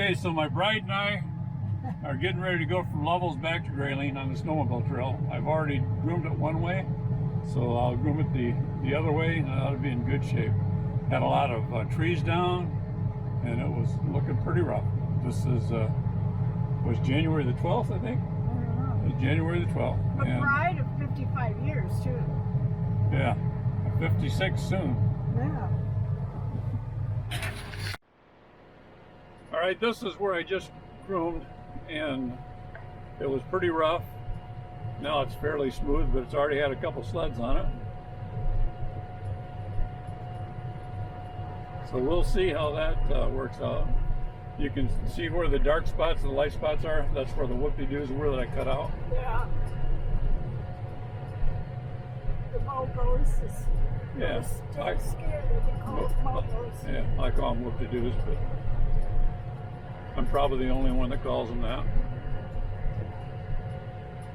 Okay, so my bride and I are getting ready to go from Lovells back to Grayling on the snowmobile trail. I've already groomed it one way, so I'll groom it the other way, and it ought to be in good shape. Had a lot of trees down, and it was looking pretty rough. This is was January the 12th, I think. It was January the 12th. A bride of 55 years too. Yeah, 56 soon. Yeah. All right, this is where I just groomed, and it was pretty rough. Now it's fairly smooth, but it's already had a couple sleds on it. So we'll see how that works out. You can see where the dark spots and the light spots are. That's where the whoop-de-doos were that I cut out. Yeah. The mogos. Yeah. Still scared. They call it mogos. Yeah, I call them whoop-de-doos, but I'm probably the only one that calls them that.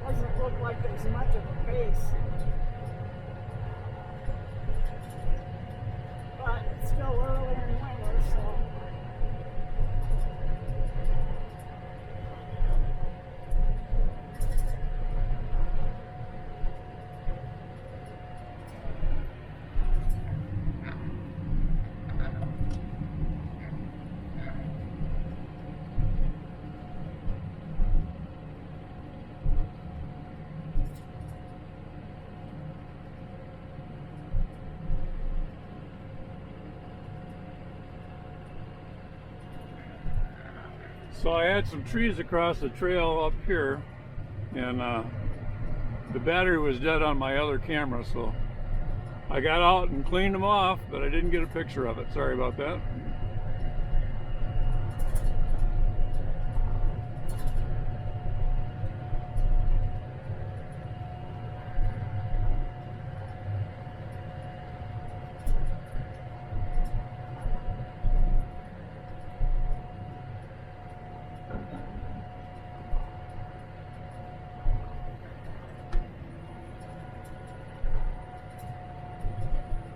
Doesn't look like there's much of a base. But it's still early in winter, so. So I had some trees across the trail up here, and the battery was dead on my other camera, so I got out and cleaned them off, but I didn't get a picture of it. Sorry about that.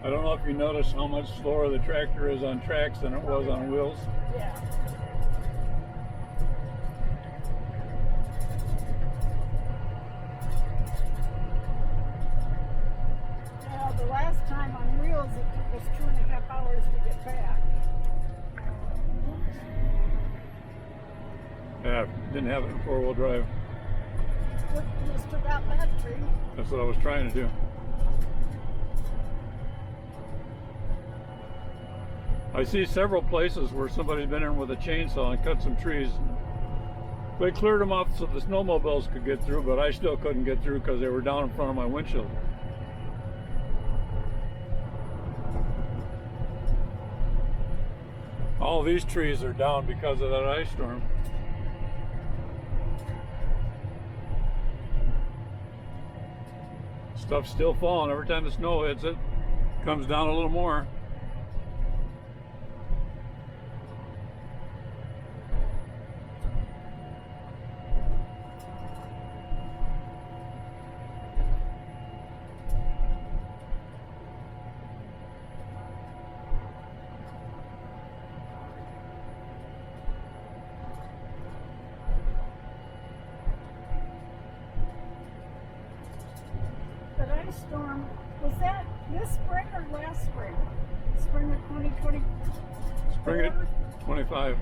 I don't know if you noticed how much slower the tractor is on tracks than it was on wheels. Yeah. Yeah, the last time on wheels it took us 2.5 hours to get back. Yeah, didn't have it in four-wheel drive. Just took out that tree. That's what I was trying to do. I see several places where somebody's been in with a chainsaw and cut some trees. They cleared them off so the snowmobiles could get through, but I still couldn't get through because they were down in front of my windshield. All these trees are down because of that ice storm. Stuff's still falling. Every time the snow hits it, comes down a little more. Storm, was that this spring or last spring? Spring of 2020? Spring of 25.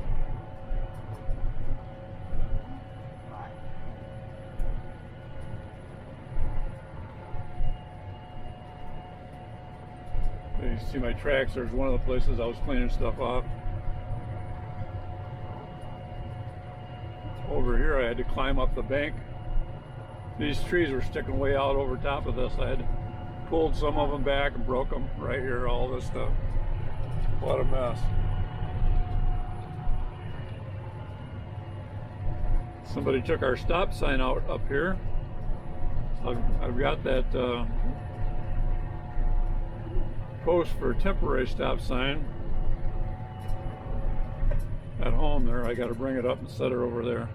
You see my tracks. There's one of the places I was cleaning stuff off. Over here I had to climb up the bank. These trees were sticking way out over top of this. I had pulled some of them back and broke them right here, all this stuff. What a mess. Somebody took our stop sign out up here. So I've got that post for a temporary stop sign at home there. I got to bring it up and set it over there.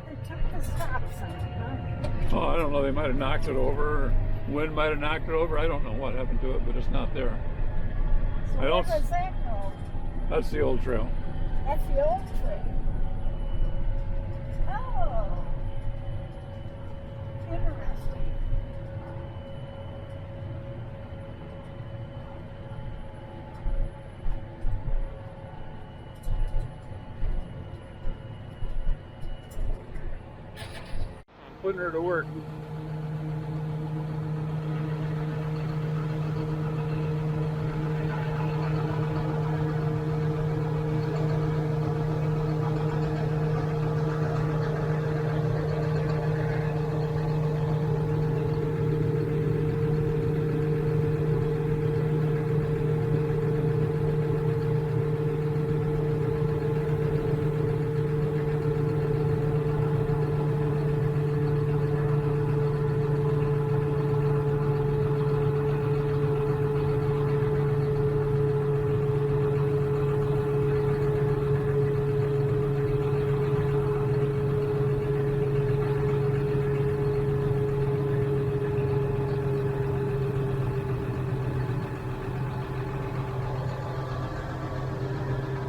They took the stop sign, huh? Oh, I don't know. They might have knocked it over. Wind might have knocked it over. I don't know what happened to it, but it's not there. So where does that go? That's the old trail. That's the old trail. interesting. Putting her to work.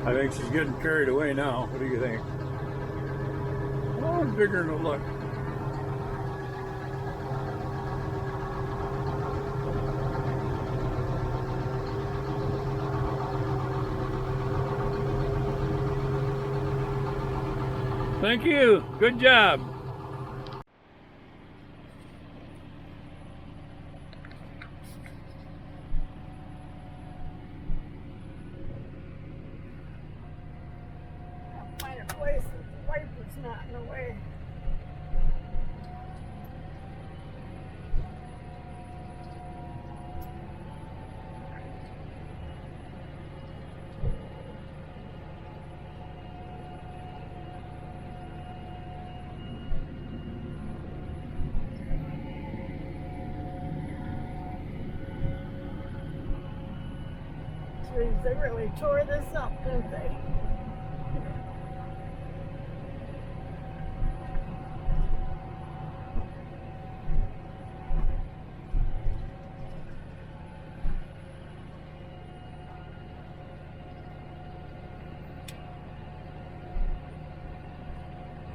I think she's getting carried away now. What do you think? Oh, it's bigger than it looked. Thank you. Good job. Find a place that the wiper's not in the way. Geez, they really tore this up, didn't they?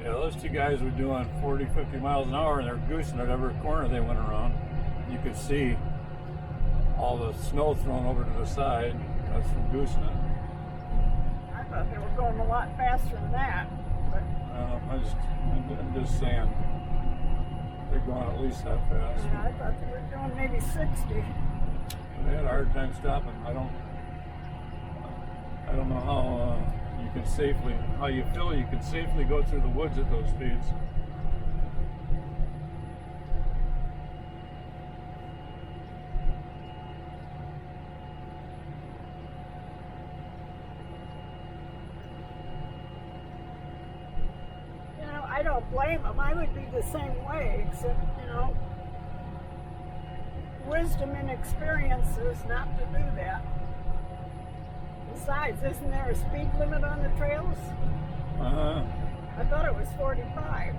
Yeah, those two guys were doing 40, 50 miles an hour and they're goosing at every corner they went around. You could see all the snow thrown over to the side. That's from goosing it. I thought they were going a lot faster than that, but I'm just saying they're going at least that fast. yeah, I thought they were doing maybe 60. They had a hard time stopping. I don't know how you can safely, how you feel you can safely go through the woods at those speeds. You know, I don't blame them. I would be the same way, except, you know, wisdom and experience is not to do that. Besides, isn't there a speed limit on the trails? I thought it was 45.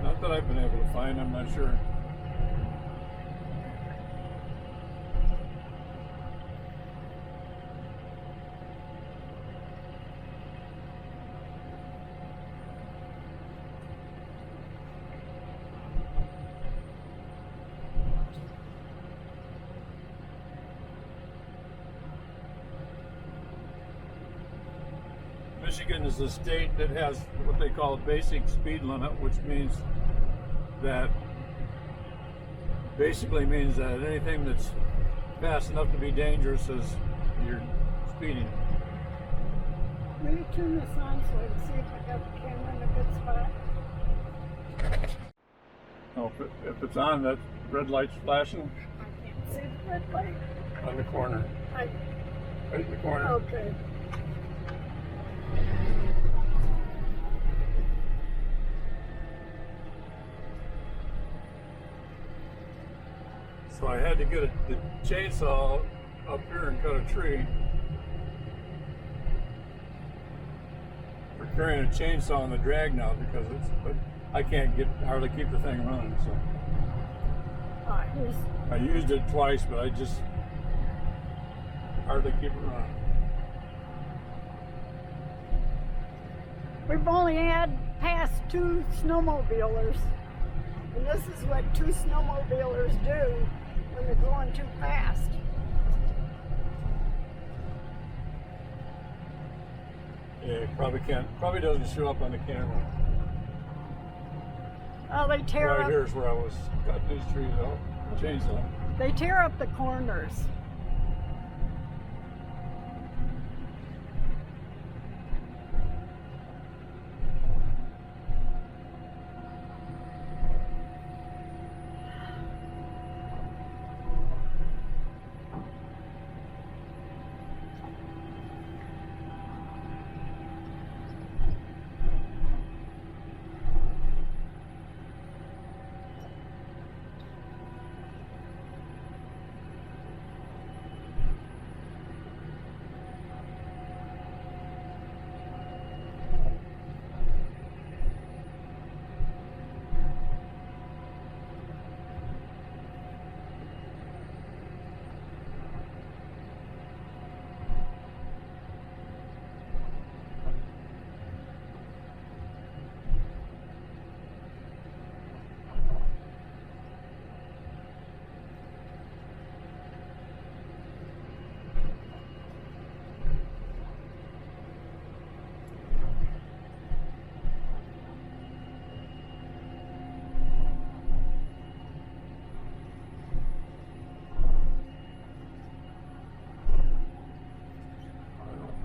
Not that I've been able to find, I'm not sure. Michigan is a state that has what they call a basic speed limit, which means that basically means that anything that's fast enough to be dangerous is you're speeding. Will you turn this on so I can see if I got the camera in a good spot? Oh, if it's on, that red light's flashing I can't see the red light. on the corner. Right in the corner. Okay. So I had to get the chainsaw up here and cut a tree. We're carrying a chainsaw on the drag now because but I can't hardly keep the thing running. So I used it twice, but I just hardly keep it running. We've only had past 2 snowmobilers. And this is what two snowmobilers do when they're going too fast. Yeah, it probably doesn't show up on the camera. Oh, they tear Right up. here's where I was cutting these trees out. Chainsaw. They tear up the corners.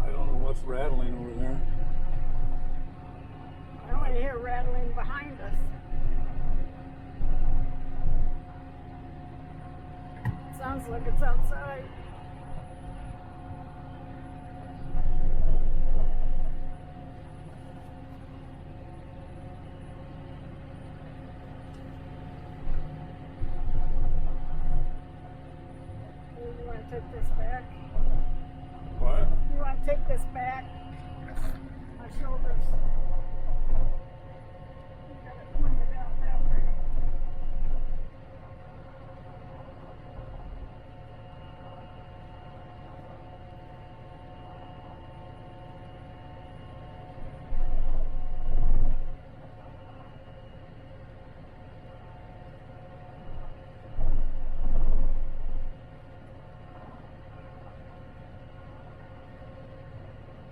I don't know what's rattling over there. I only hear rattling behind us. Sounds like it's outside. You want to take this back? What? You want to take this back? My shoulders. You got it pointed out that way.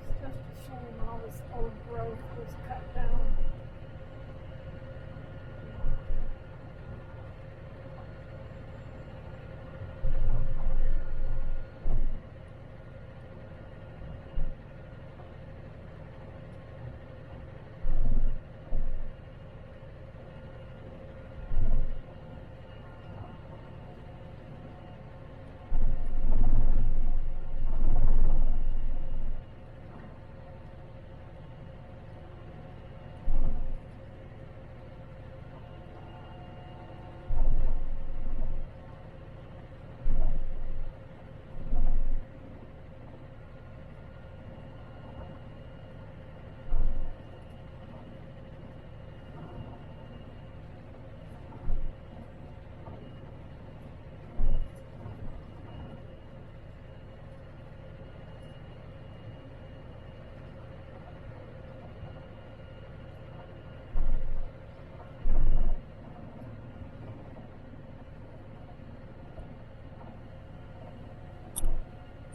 It's just a shame all this old growth was cut down.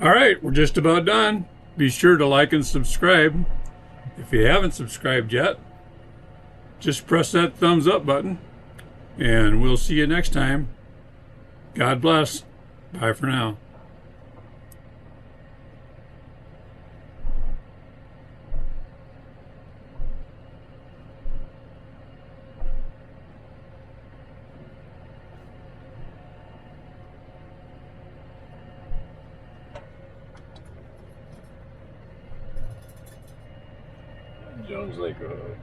All right, we're just about done. Be sure to like and subscribe. If you haven't subscribed yet, just press that thumbs up button, and we'll see you next time. God bless. Bye for now. Jones Lake Road.